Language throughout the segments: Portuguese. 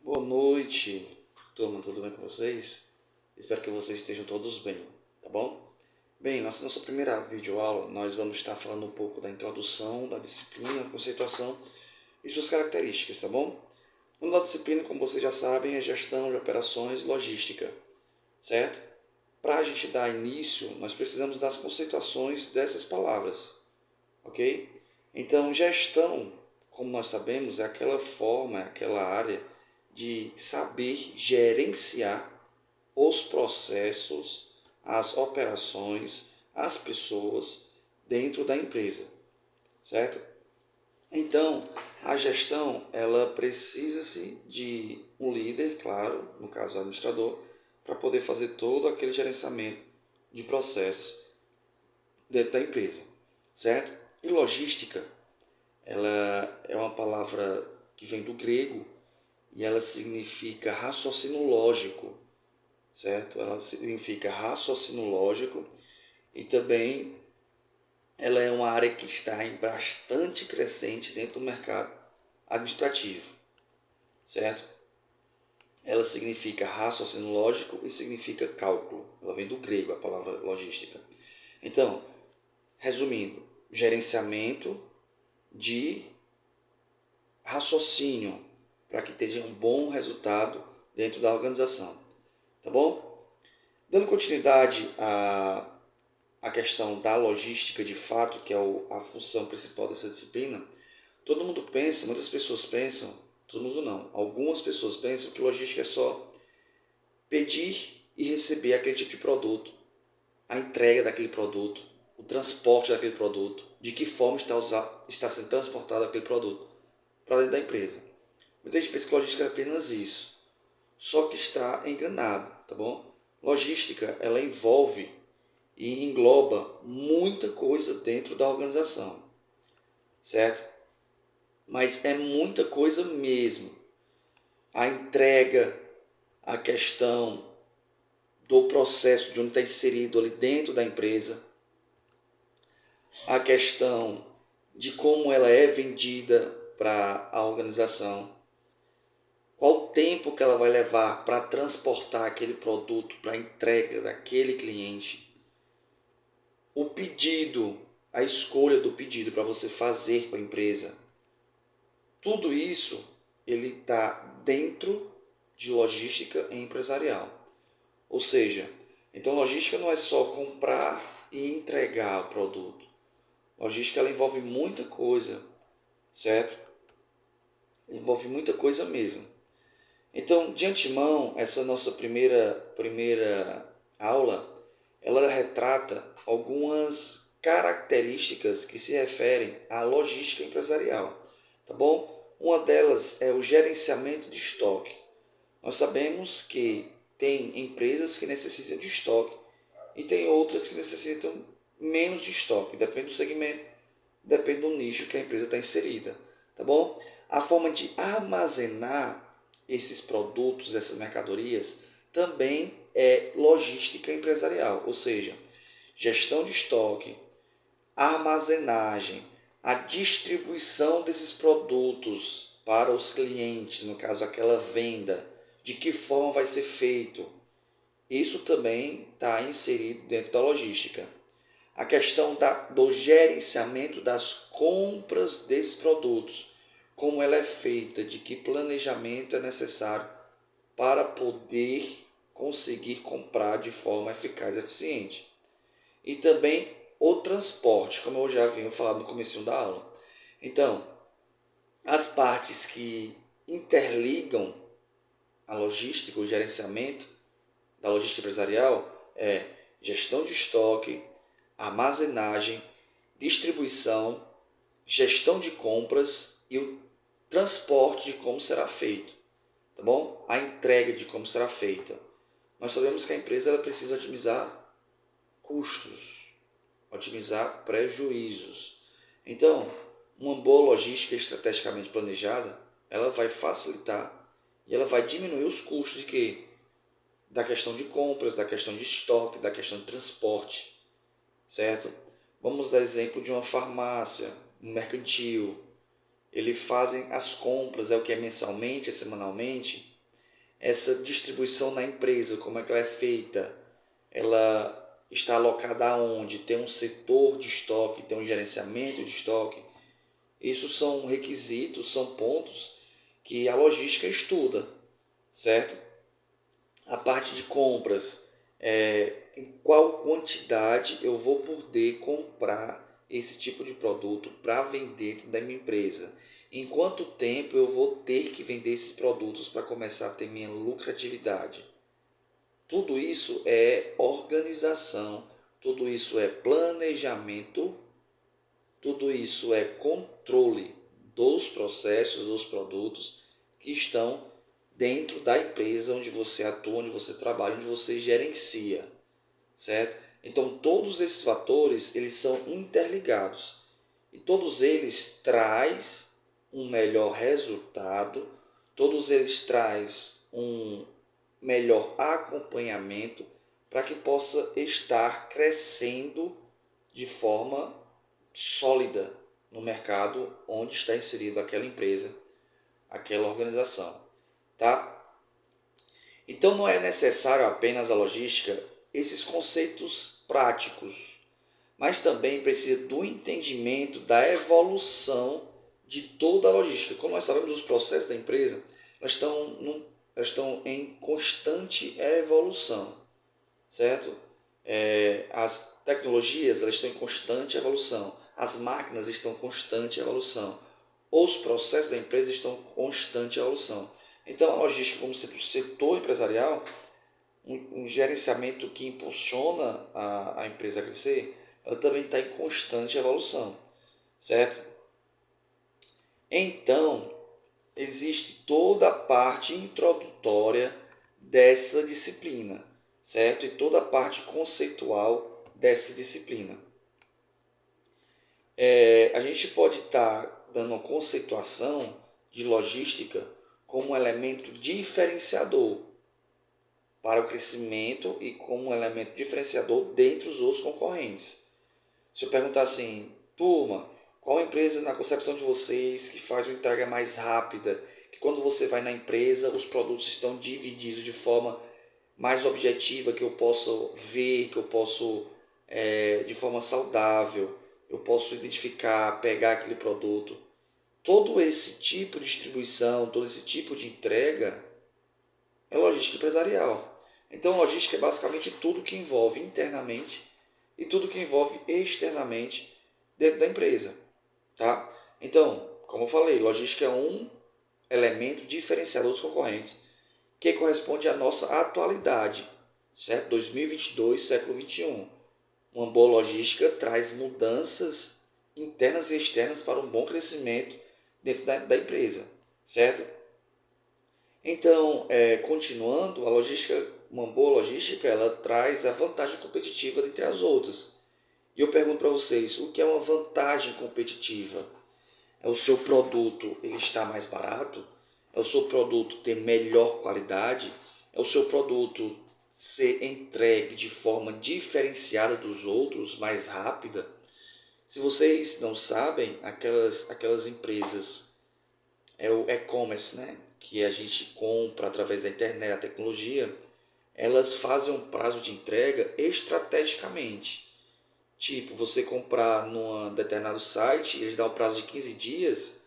Boa noite, turma, tudo bem com vocês? Espero que vocês estejam todos bem, tá bom? Bem, nossa primeira videoaula, nós vamos estar falando um pouco da introdução, da disciplina, conceituação e suas características, tá bom? O nome da disciplina, como vocês já sabem, é gestão de operações e logística, certo? Para a gente dar início, nós precisamos das conceituações dessas palavras, ok? Então, gestão, como nós sabemos, é aquela forma, é aquela área de saber gerenciar os processos, as operações, as pessoas dentro da empresa, certo? Então, a gestão, ela precisa-se de um líder, claro, no caso o administrador, para poder fazer todo aquele gerenciamento de processos dentro da empresa, certo? E logística, ela é uma palavra que vem do grego e ela significa raciocínio lógico, certo? Ela significa raciocínio lógico e também ela é uma área que está em bastante crescente dentro do mercado administrativo, certo? Ela significa raciocínio lógico e significa cálculo. Ela vem do grego, a palavra logística. Então, resumindo, gerenciamento de raciocínio para que tenha um bom resultado dentro da organização. Tá bom? Dando continuidade à questão da logística de fato, que é a função principal dessa disciplina, todo mundo pensa, muitas pessoas pensam, todo mundo não, algumas pessoas pensam que logística é só pedir e receber aquele tipo de produto, a entrega daquele produto, o transporte daquele produto, de que forma está sendo transportado aquele produto para dentro da empresa. Muita gente pensa que logística é apenas isso, só que está enganado, tá bom? Logística, ela envolve e engloba muita coisa dentro da organização, certo? Mas é muita coisa mesmo. A entrega, a questão do processo de onde está inserido ali dentro da empresa, a questão de como ela é vendida para a organização, qual o tempo que ela vai levar para transportar aquele produto para a entrega daquele cliente, o pedido, a escolha do pedido para você fazer para a empresa. Tudo isso ele está dentro de logística empresarial. Ou seja, então logística não é só comprar e entregar o produto. Logística ela envolve muita coisa, certo? Envolve muita coisa mesmo. Então, de antemão, essa nossa primeira aula, ela retrata algumas características que se referem à logística empresarial, tá bom? Uma delas é o gerenciamento de estoque. Nós sabemos que tem empresas que necessitam de estoque e tem outras que necessitam menos de estoque, depende do segmento, depende do nicho que a empresa está inserida, tá bom? A forma de armazenar esses produtos, essas mercadorias, também é logística empresarial, ou seja, gestão de estoque, armazenagem, a distribuição desses produtos para os clientes, no caso aquela venda, de que forma vai ser feito. Isso também está inserido dentro da logística. A questão do gerenciamento das compras desses produtos, como ela é feita, de que planejamento é necessário para poder conseguir comprar de forma eficaz e eficiente. E também o transporte, como eu já havia falado no começo da aula. Então, as partes que interligam a logística, o gerenciamento da logística empresarial é gestão de estoque, armazenagem, distribuição, gestão de compras e o transporte de como será feito, tá bom? A entrega de como será feita. Nós sabemos que a empresa ela precisa otimizar custos, otimizar prejuízos. Então, uma boa logística estrategicamente planejada, ela vai facilitar e ela vai diminuir os custos de quê? Da questão de compras, da questão de estoque, da questão de transporte, certo? Vamos dar exemplo de uma farmácia, um mercantil. Eles fazem as compras, é o que é mensalmente, é semanalmente. essa distribuição na empresa, como é que ela é feita, ela está alocada aonde, tem um setor de estoque, tem um gerenciamento de estoque. Isso são requisitos, são pontos que a logística estuda, certo? A parte de compras, em qual quantidade eu vou poder comprar esse tipo de produto para vender dentro da minha empresa. Em quanto tempo eu vou ter que vender esses produtos para começar a ter minha lucratividade. Tudo isso é organização, tudo isso é planejamento, tudo isso é controle dos processos, dos produtos que estão dentro da empresa onde você atua, onde você trabalha, onde você gerencia, certo? Então todos esses fatores, eles são interligados e todos eles trazem um melhor resultado, todos eles trazem um melhor acompanhamento para que possa estar crescendo de forma sólida no mercado onde está inserida aquela empresa, aquela organização, tá? Então não é necessário apenas a logística, esses conceitos práticos, mas também precisa do entendimento da evolução de toda a logística. Como nós sabemos, os processos da empresa elas estão em constante evolução, certo? As tecnologias elas estão em constante evolução, as máquinas estão em constante evolução, os processos da empresa estão em constante evolução. Então, a logística, como setor empresarial, um gerenciamento que impulsiona a empresa a crescer, ela também está em constante evolução, certo? Então, existe toda a parte introdutória dessa disciplina, certo? E toda a parte conceitual dessa disciplina. A gente pode estar dando uma conceituação de logística como um elemento diferenciador para o crescimento e como um elemento diferenciador dentre os outros concorrentes. Se eu perguntar assim, turma, qual empresa na concepção de vocês que faz uma entrega mais rápida, que quando você vai na empresa os produtos estão divididos de forma mais objetiva, que eu posso ver, que eu posso de forma saudável, eu posso identificar, pegar aquele produto. Todo esse tipo de distribuição, todo esse tipo de entrega é logística empresarial. Então, logística é basicamente tudo que envolve internamente e tudo que envolve externamente dentro da empresa, tá? Então, como eu falei, logística é um elemento diferenciador dos concorrentes que corresponde à nossa atualidade, certo? 2022, século 21. Uma boa logística traz mudanças internas e externas para um bom crescimento dentro da empresa, certo? Então, continuando, uma boa logística, ela traz a vantagem competitiva entre as outras. E eu pergunto para vocês, o que é uma vantagem competitiva? É o seu produto ele estar mais barato? É o seu produto ter melhor qualidade? É o seu produto ser entregue de forma diferenciada dos outros, mais rápida? Se vocês não sabem, aquelas empresas, é o e-commerce, né? Que a gente compra através da internet, da tecnologia, elas fazem um prazo de entrega estrategicamente. Tipo, você comprar num determinado site, eles dão um prazo de 15 dias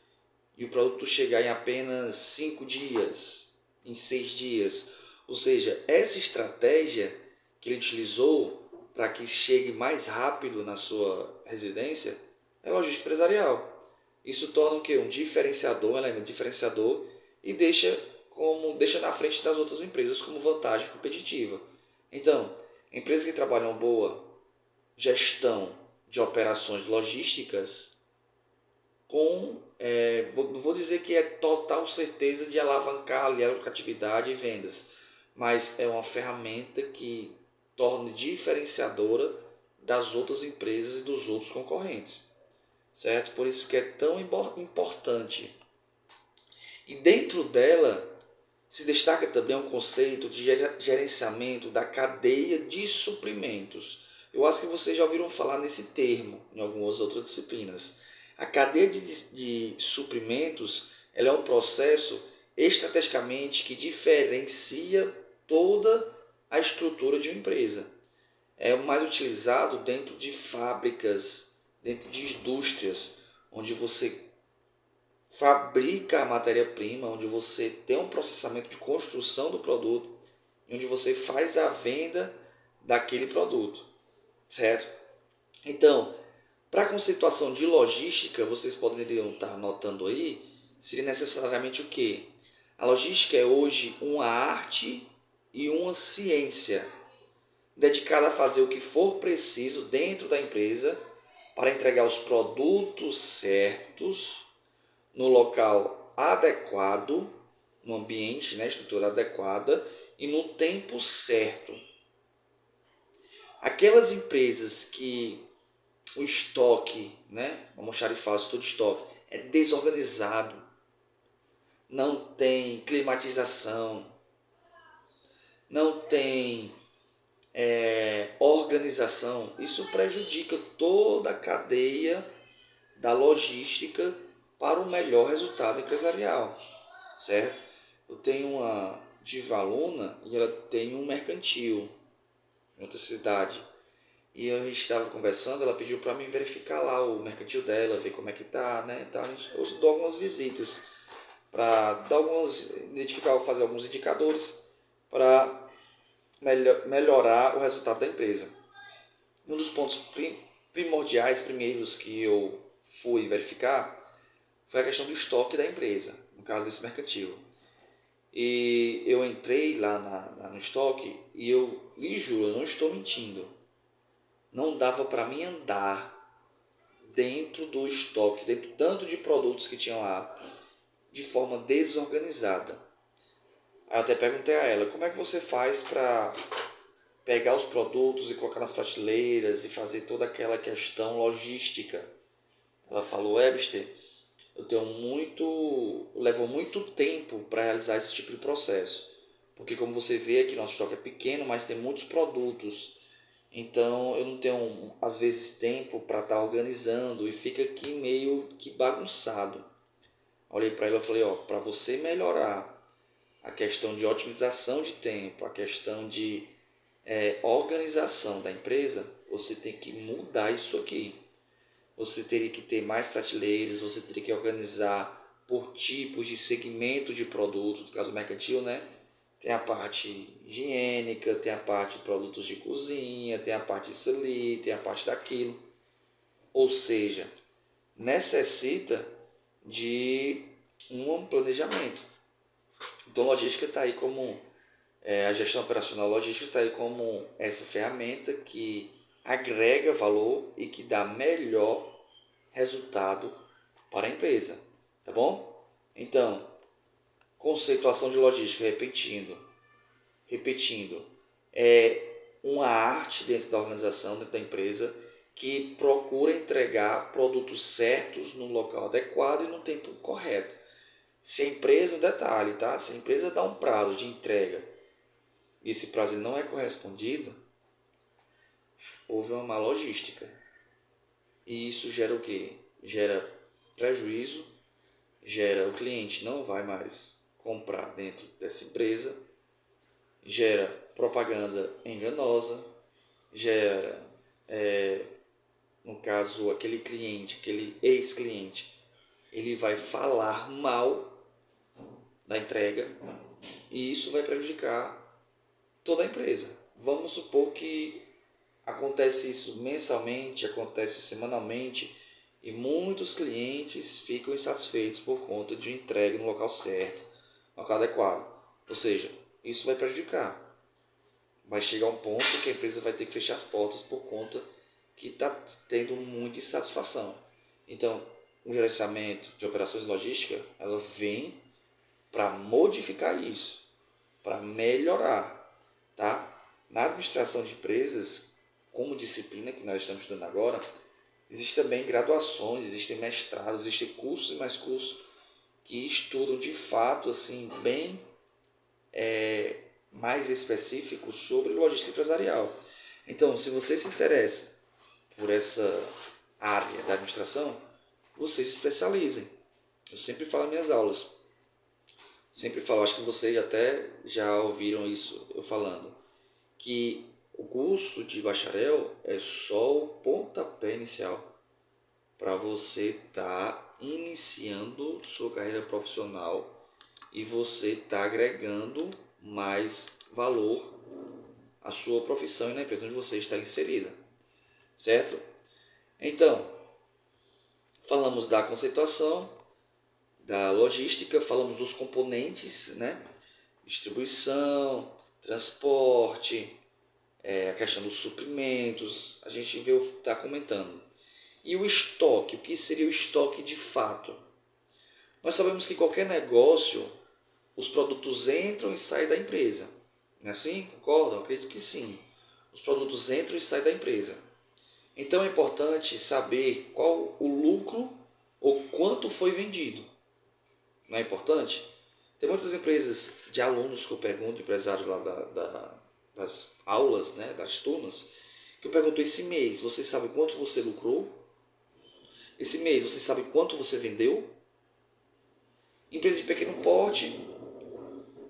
e o produto chegar em apenas 5 dias, em 6 dias. Ou seja, essa estratégia que ele utilizou para que chegue mais rápido na sua residência é logística empresarial. Isso torna o quê? Um diferenciador, um elemento diferenciador e deixa na frente das outras empresas como vantagem competitiva. Então, empresas que trabalham boa gestão de operações logísticas não vou dizer que é total certeza de alavancar ali a lucratividade e vendas, mas é uma ferramenta que torna diferenciadora das outras empresas e dos outros concorrentes, certo? Por isso que é tão importante. E dentro dela se destaca também o conceito de gerenciamento da cadeia de suprimentos. Eu acho que vocês já ouviram falar nesse termo em algumas outras disciplinas. A cadeia de suprimentos ela é um processo estrategicamente que diferencia toda a estrutura de uma empresa. É o mais utilizado dentro de fábricas, dentro de indústrias, onde você fabrica a matéria-prima, onde você tem um processamento de construção do produto, onde você faz a venda daquele produto, certo? Então, para a conceituação de logística, vocês poderiam estar anotando aí, seria necessariamente o quê? A logística é hoje uma arte e uma ciência dedicada a fazer o que for preciso dentro da empresa para entregar os produtos certos no local adequado, no ambiente, né, estrutura adequada e no tempo certo. Aquelas empresas que o estoque, né, vamos xarifar o setor de estoque, é desorganizado, não tem climatização, não tem organização, isso prejudica toda a cadeia da logística para o melhor resultado empresarial, certo? Eu tenho uma diva-aluna e ela tem um mercantil em outra cidade. E a gente estava conversando, ela pediu para mim verificar lá o mercantil dela, ver como é que tá, né? Então, eu dou algumas visitas para dar identificar, fazer alguns indicadores para melhorar o resultado da empresa. Um dos pontos primordiais, primeiros que eu fui verificar foi a questão do estoque da empresa, no caso desse mercantil. E eu entrei lá no estoque e eu lhe juro, eu não estou mentindo, não dava para mim andar dentro do estoque, dentro tanto de produtos que tinham lá, de forma desorganizada. Aí eu até perguntei a ela, como é que você faz para pegar os produtos e colocar nas prateleiras e fazer toda aquela questão logística? Ela falou, Webster, levo muito tempo para realizar esse tipo de processo. Porque como você vê aqui, nosso estoque é pequeno, mas tem muitos produtos. Então eu não tenho, às vezes, tempo para estar organizando e fica aqui meio que bagunçado. Olhei para ela e falei, para você melhorar a questão de otimização de tempo, a questão de organização da empresa, você tem que mudar isso aqui. Você teria que ter mais prateleiras, você teria que organizar por tipos de segmento de produto, no caso mercantil, né? Tem a parte higiênica, tem a parte de produtos de cozinha, tem a parte disso ali, tem a parte daquilo. Ou seja, necessita de um planejamento. Então, logística está aí como a gestão operacional logística está aí como essa ferramenta que agrega valor e que dá melhor resultado para a empresa, tá bom? Então, conceituação de logística, repetindo, é uma arte dentro da organização, dentro da empresa, que procura entregar produtos certos no local adequado e no tempo correto. Se a empresa, um detalhe, tá? Se a empresa dá um prazo de entrega e esse prazo não é correspondido, houve uma má logística. E isso gera o quê? Gera prejuízo, gera o cliente não vai mais comprar dentro dessa empresa, gera propaganda enganosa, gera, no caso, aquele cliente, aquele ex-cliente, ele vai falar mal da entrega e isso vai prejudicar toda a empresa. Vamos supor que acontece isso mensalmente, acontece semanalmente e muitos clientes ficam insatisfeitos por conta de entrega no local certo, no local adequado. Ou seja, isso vai prejudicar. Vai chegar um ponto que a empresa vai ter que fechar as portas por conta que está tendo muita insatisfação. Então, o gerenciamento de operações logísticas, ela vem para modificar isso, para melhorar, tá? Na administração de empresas, como disciplina que nós estamos estudando agora, existem também graduações, existem mestrados, existem cursos e mais cursos que estudam de fato assim bem mais específicos sobre logística empresarial. Então, se você se interessa por essa área da administração, você se especializem. Eu sempre falo em minhas aulas. sempre falo, acho que vocês até já ouviram isso eu falando, que o curso de bacharel é só o pontapé inicial para você estar iniciando sua carreira profissional e você estar agregando mais valor à sua profissão e na empresa onde você está inserida, certo? Então, falamos da conceituação, da logística, falamos dos componentes, né? Distribuição, transporte, a questão dos suprimentos, a gente veio estar comentando. E o estoque, o que seria o estoque de fato? Nós sabemos que qualquer negócio, os produtos entram e saem da empresa. Não é assim? Concordam? Acredito que sim. Os produtos entram e saem da empresa. Então é importante saber qual o lucro ou quanto foi vendido. Não é importante? Tem muitas empresas de alunos que eu pergunto, empresários lá das aulas, né, das turmas, que eu pergunto: esse mês você sabe quanto você lucrou? Esse mês você sabe quanto você vendeu? Empresa de pequeno porte,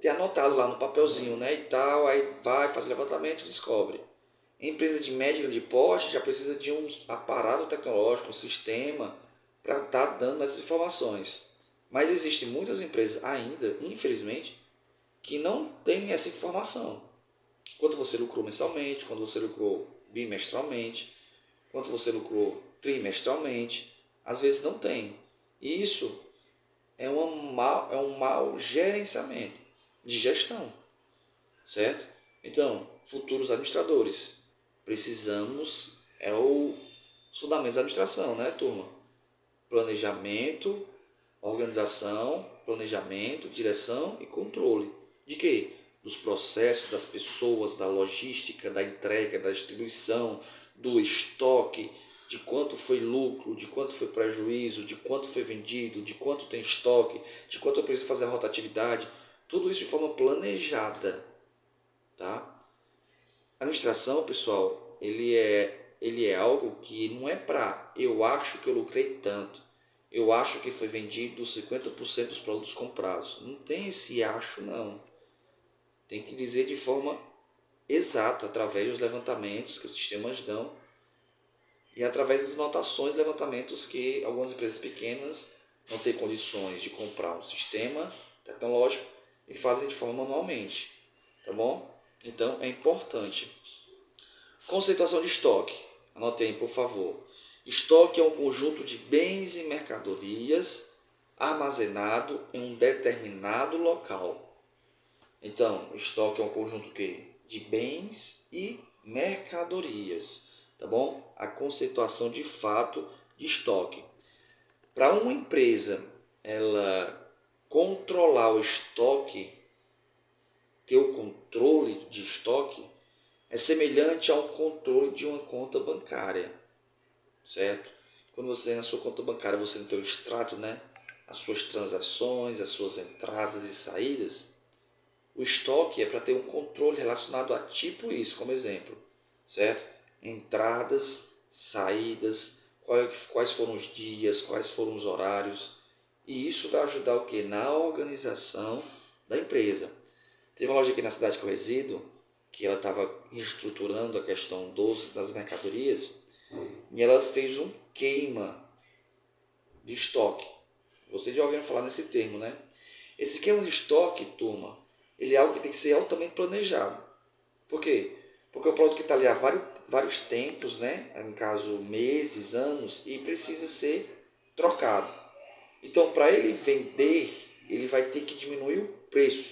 tem anotado lá no papelzinho, né, e tal, aí vai, faz o levantamento e descobre. Empresa de médio e grande porte já precisa de um aparato tecnológico, um sistema, para estar dando essas informações. Mas existem muitas empresas ainda, infelizmente, que não têm essa informação. Quanto você lucrou mensalmente, quanto você lucrou bimestralmente, quanto você lucrou trimestralmente, às vezes não tem. E isso é um mau gerenciamento de gestão, certo? Então, futuros administradores, precisamos, é o fundamento da administração, né, turma? Planejamento, organização, planejamento, direção e controle. De quê? Dos processos, das pessoas, da logística, da entrega, da distribuição, do estoque, de quanto foi lucro, de quanto foi prejuízo, de quanto foi vendido, de quanto tem estoque, de quanto eu preciso fazer a rotatividade. Tudo isso de forma planejada, tá? A administração, pessoal, ele é algo que não é para eu acho que eu lucrei tanto, eu acho que foi vendido 50% dos produtos comprados. Não tem esse acho, não. Tem que dizer de forma exata, através dos levantamentos que os sistemas dão e através das anotações e levantamentos que algumas empresas pequenas não têm condições de comprar um sistema tecnológico e fazem de forma manualmente, tá bom? Então é importante. Conceituação de estoque. Anote aí, por favor. Estoque é um conjunto de bens e mercadorias armazenado em um determinado local. Então, estoque é um conjunto de bens e mercadorias, tá bom? A conceituação de fato de estoque. Para uma empresa ela controlar o estoque, ter o controle de estoque, é semelhante ao controle de uma conta bancária, certo? Quando você na sua conta bancária você não tem o extrato, né? As suas transações, as suas entradas e saídas, o estoque é para ter um controle relacionado a tipo isso, como exemplo, certo? Entradas, saídas, quais foram os dias, quais foram os horários, e isso vai ajudar o que? Na organização da empresa. Teve uma loja aqui na cidade que eu resido, que ela estava reestruturando a questão das mercadorias, e ela fez um queima de estoque. Vocês já ouviram falar nesse termo, né? Esse queima de estoque, turma, ele é algo que tem que ser altamente planejado. Por quê? Porque o produto que está ali há vários tempos, né? No caso, meses, anos, e precisa ser trocado. Então, para ele vender, ele vai ter que diminuir o preço.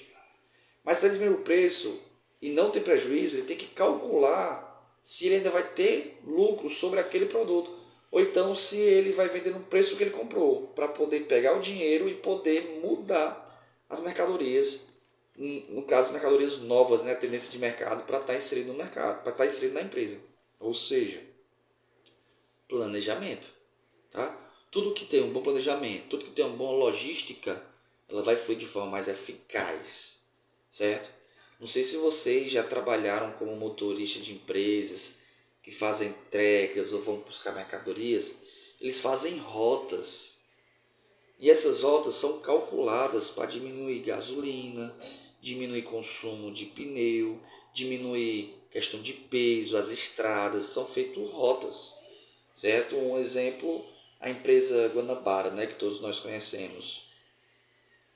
Mas para diminuir o preço e não ter prejuízo, ele tem que calcular se ele ainda vai ter lucro sobre aquele produto. Ou então se ele vai vender no preço que ele comprou, para poder pegar o dinheiro e poder mudar as mercadorias, no caso as mercadorias novas, né, tendência de mercado, para estar inserido no mercado, para estar inserido na empresa. Ou seja, planejamento. Tá? Tudo que tem um bom planejamento, tudo que tem uma boa logística, ela vai fluir de forma mais eficaz, certo? Não sei se vocês já trabalharam como motorista de empresas que fazem entregas ou vão buscar mercadorias. Eles fazem rotas. E essas rotas são calculadas para diminuir gasolina, diminuir consumo de pneu, diminuir questão de peso, as estradas, são feitas rotas, certo? Um exemplo, a empresa Guanabara, né, que todos nós conhecemos.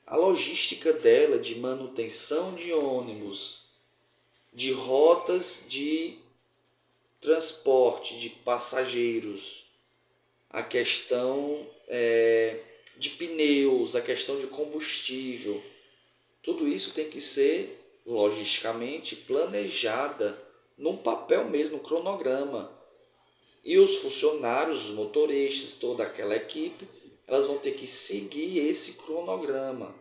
A logística dela de manutenção de ônibus, de rotas de transporte de passageiros, a questão de pneus, a questão de combustível, tudo isso tem que ser logisticamente planejada num papel mesmo, no cronograma. E os funcionários, os motoristas, toda aquela equipe, elas vão ter que seguir esse cronograma,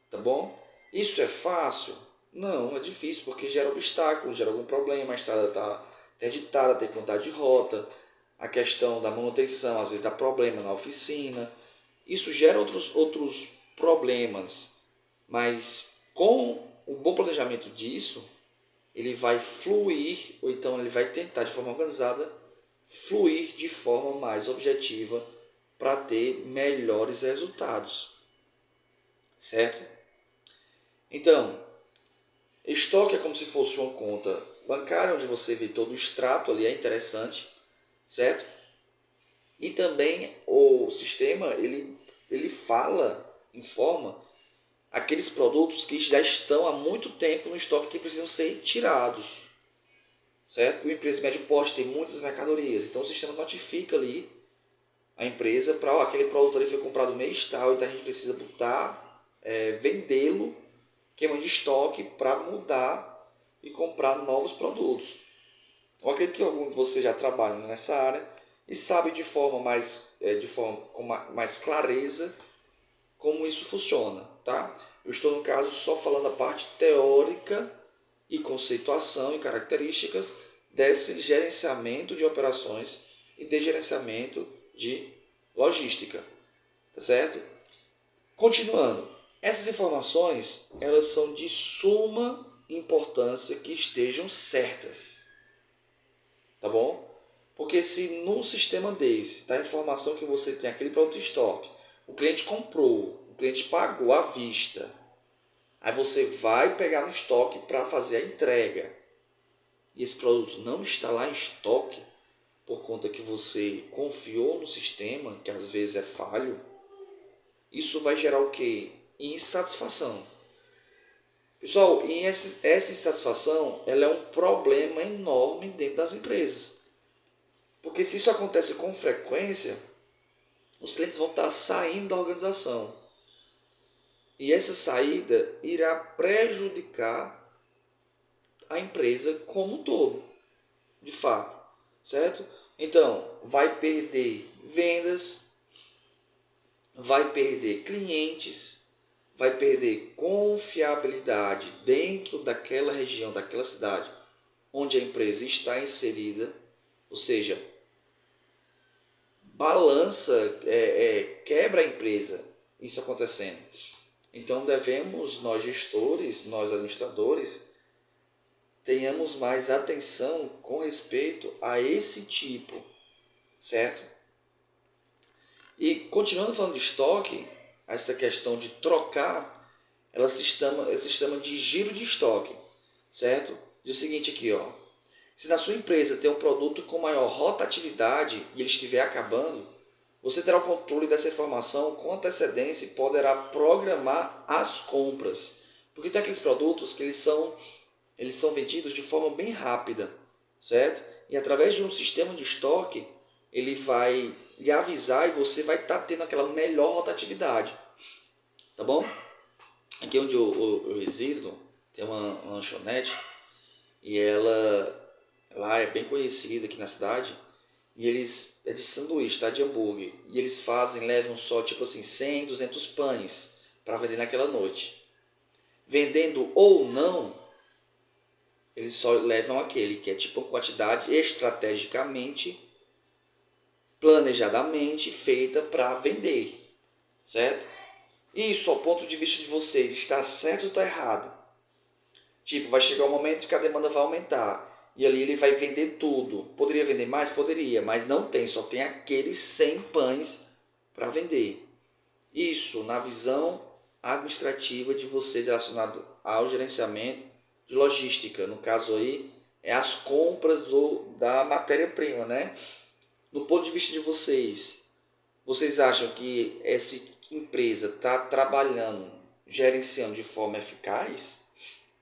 tá bom? Isso é fácil? Não, é difícil porque gera obstáculos, gera algum problema, a estrada está interditada, tem que mudar de rota, a questão da manutenção, às vezes dá problema na oficina, isso gera outros problemas, mas com o bom planejamento disso, ele vai fluir, ou então ele vai tentar de forma organizada, fluir de forma mais objetiva para ter melhores resultados, certo? Então, estoque é como se fosse uma conta bancária, onde você vê todo o extrato ali, é interessante, certo? E também o sistema, ele informa aqueles produtos que já estão há muito tempo no estoque que precisam ser tirados, certo? Uma empresa de médio porte tem muitas mercadorias, então o sistema notifica ali a empresa para aquele produto ali foi comprado no mês tal, então a gente precisa botar, vendê-lo, queima de estoque para mudar e comprar novos produtos. Eu acredito que algum de vocês já trabalham nessa área e sabe com mais clareza como isso funciona, tá? Eu estou, no caso, só falando a parte teórica e conceituação e características desse gerenciamento de operações e de gerenciamento de logística, tá certo? Continuando, essas informações, elas são de suma importância que estejam certas, tá bom? Porque se num sistema desse, tá a informação que você tem aquele produto em estoque, o cliente comprou, o cliente pagou à vista, aí você vai pegar no estoque para fazer a entrega, e esse produto não está lá em estoque, por conta que você confiou no sistema, que às vezes é falho, isso vai gerar o quê? Insatisfação. Pessoal, e essa insatisfação ela é um problema enorme dentro das empresas. Porque se isso acontece com frequência, os clientes vão estar saindo da organização. E essa saída irá prejudicar a empresa como um todo, de fato, certo? Então, vai perder vendas, vai perder clientes, vai perder confiabilidade dentro daquela região, daquela cidade onde a empresa está inserida, ou seja, balança, quebra a empresa, isso acontecendo. Então devemos, nós gestores, nós administradores, tenhamos mais atenção com respeito a esse tipo, certo? E continuando falando de estoque, essa questão de trocar, ela se chama de giro de estoque, certo? Diz o seguinte aqui, ó. Se na sua empresa tem um produto com maior rotatividade e ele estiver acabando, você terá o controle dessa informação com antecedência e poderá programar as compras. Porque tem aqueles produtos que eles são vendidos de forma bem rápida, certo? E através de um sistema de estoque, ele vai lhe avisar e você vai estar tendo aquela melhor rotatividade, tá bom? Aqui onde eu resido, tem uma lanchonete e ela é bem conhecida aqui na cidade. E eles é de sanduíche, tá? De hambúrguer. E eles levam só tipo assim 100, 200 pães para vender naquela noite. Vendendo ou não, eles só levam aquele, que é tipo uma quantidade estrategicamente, planejadamente feita para vender, certo? Isso, ao ponto de vista de vocês, está certo ou está errado? Tipo, vai chegar um momento que a demanda vai aumentar. E ali ele vai vender tudo. Poderia vender mais? Poderia, mas não tem. Só tem aqueles 100 pães para vender. Isso na visão administrativa de vocês relacionado ao gerenciamento de logística. No caso aí, é as compras da matéria-prima, né? Do ponto de vista de vocês, vocês acham que essa empresa está trabalhando, gerenciando de forma eficaz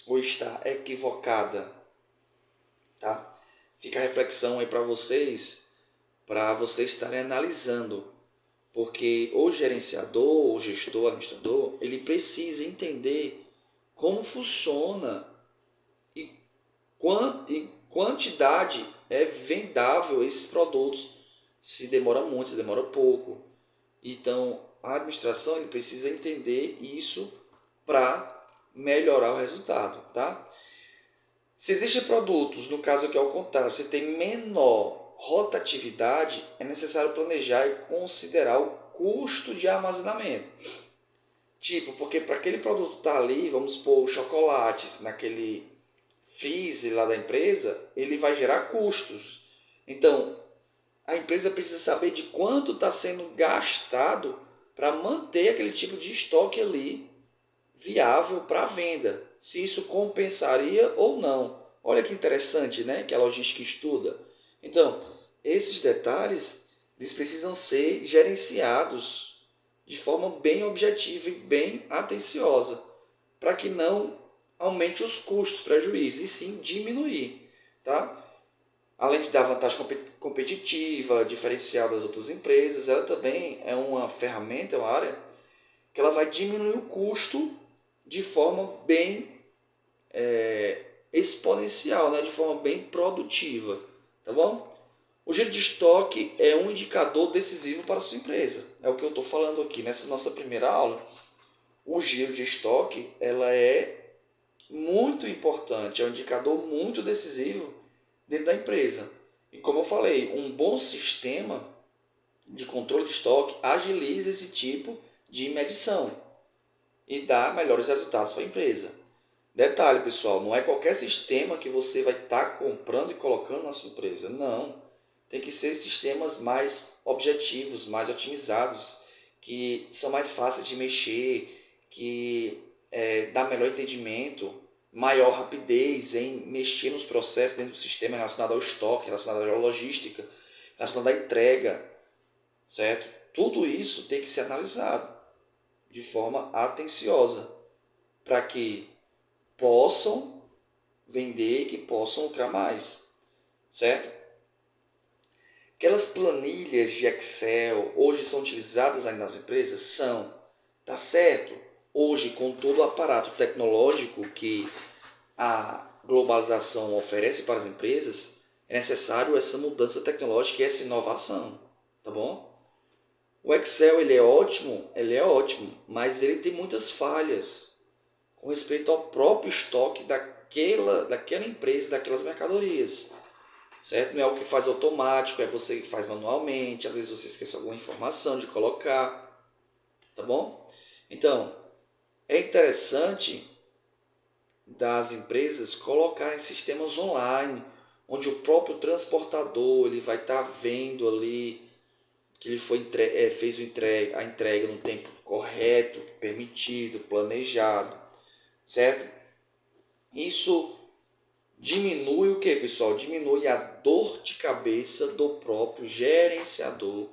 ou está equivocada? Tá? Fica a reflexão aí para vocês estarem analisando, porque o gerenciador, o gestor, o administrador, ele precisa entender como funciona e quantidade é vendável esses produtos, se demora muito, se demora pouco. Então, a administração ele precisa entender isso para melhorar o resultado, tá? Se existem produtos, no caso aqui ao contrário, você tem menor rotatividade, é necessário planejar e considerar o custo de armazenamento. Tipo, porque para aquele produto estar ali, vamos pôr chocolates naquele freezer lá da empresa, ele vai gerar custos. Então, a empresa precisa saber de quanto está sendo gastado para manter aquele tipo de estoque ali viável para venda. Se isso compensaria ou não. Olha que interessante, né? Que a logística estuda. Então, esses detalhes eles precisam ser gerenciados de forma bem objetiva e bem atenciosa, para que não aumente os custos, prejuízos, e sim diminuir, tá? Além de dar vantagem competitiva, diferencial das outras empresas, ela também é uma ferramenta, é uma área que ela vai diminuir o custo de forma bem exponencial, né? De forma bem produtiva, tá bom? O giro de estoque é um indicador decisivo para a sua empresa. É o que eu estou falando aqui nessa nossa primeira aula. O giro de estoque ela é muito importante, é um indicador muito decisivo dentro da empresa. E como eu falei, um bom sistema de controle de estoque agiliza esse tipo de medição e dá melhores resultados para a empresa. Detalhe, pessoal, não é qualquer sistema que você vai estar comprando e colocando na sua empresa. Não. Tem que ser sistemas mais objetivos, mais otimizados, que são mais fáceis de mexer, que dá melhor entendimento, maior rapidez em mexer nos processos dentro do sistema relacionado ao estoque, relacionado à logística, relacionado à entrega, certo? Tudo isso tem que ser analisado de forma atenciosa para que possam vender e que possam lucrar mais, certo? Aquelas planilhas de Excel hoje são utilizadas aí nas empresas? São, tá certo? Hoje, com todo o aparato tecnológico que a globalização oferece para as empresas, é necessário essa mudança tecnológica e essa inovação, tá bom? O Excel ele é ótimo, mas ele tem muitas falhas com respeito ao próprio estoque daquela empresa, daquelas mercadorias, certo? Não é o que faz automático, é você que faz manualmente, às vezes você esquece alguma informação de colocar, tá bom? Então, é interessante das empresas colocarem sistemas online, onde o próprio transportador ele vai estar vendo ali que ele fez a entrega no tempo correto, permitido, planejado, certo? Isso diminui o que, pessoal? Diminui a dor de cabeça do próprio gerenciador,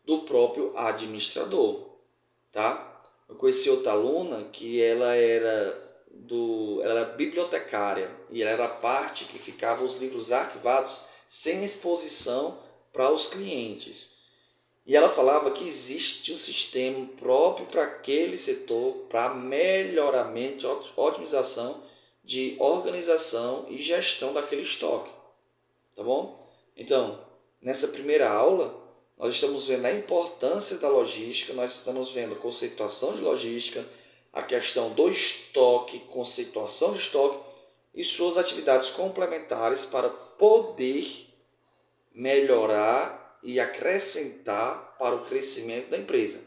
do próprio administrador, tá? Eu conheci outra aluna que ela era bibliotecária e ela era a parte que ficava os livros arquivados sem exposição para os clientes. E ela falava que existe um sistema próprio para aquele setor, para melhoramento, otimização de organização e gestão daquele estoque. Tá bom? Então, nessa primeira aula, nós estamos vendo a importância da logística, nós estamos vendo a conceituação de logística, a questão do estoque, conceituação de estoque e suas atividades complementares para poder melhorar e acrescentar para o crescimento da empresa.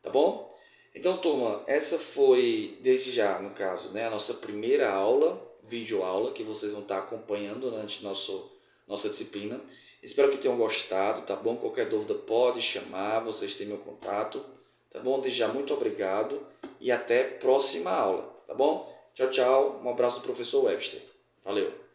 Tá bom? Então, turma, essa foi, desde já, no caso, né, a nossa primeira aula, videoaula, que vocês vão estar acompanhando durante nossa disciplina. Espero que tenham gostado, tá bom? Qualquer dúvida pode chamar, vocês têm meu contato, tá Tá bom? Desde já, muito obrigado e até próxima aula. Tá bom? Tchau, tchau. Um abraço do professor Webster. Valeu!